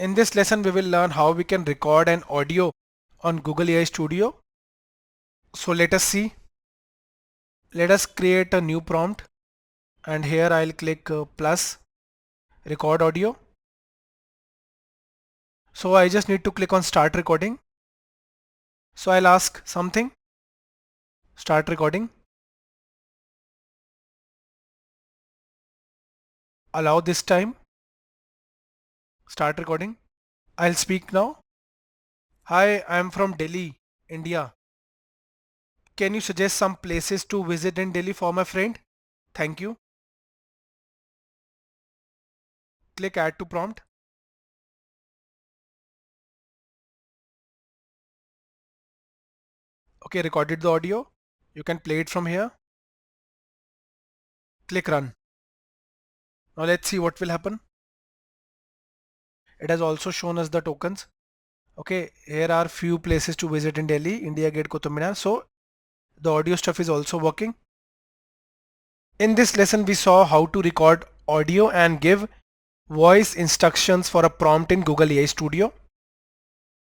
In this lesson, we will learn how we can record an audio on Google AI Studio. So let us see. Let us create a new prompt, and here I'll click plus record audio. So I just need to click on start recording. So I'll ask something, start recording. Allow this time, start recording. I'll speak now. Hi, I'm from Delhi, India. Can you suggest some places to visit in Delhi for my friend? Thank you. Click add to prompt. Okay, recorded the audio. You can play it from here. Click run. Now let's see what will happen. It has also shown us the tokens. Okay, here are few places to visit in Delhi, India Gate, Qutub Minar. So the audio stuff is also working. In this lesson, we saw how to record audio and give voice instructions for a prompt in Google AI Studio.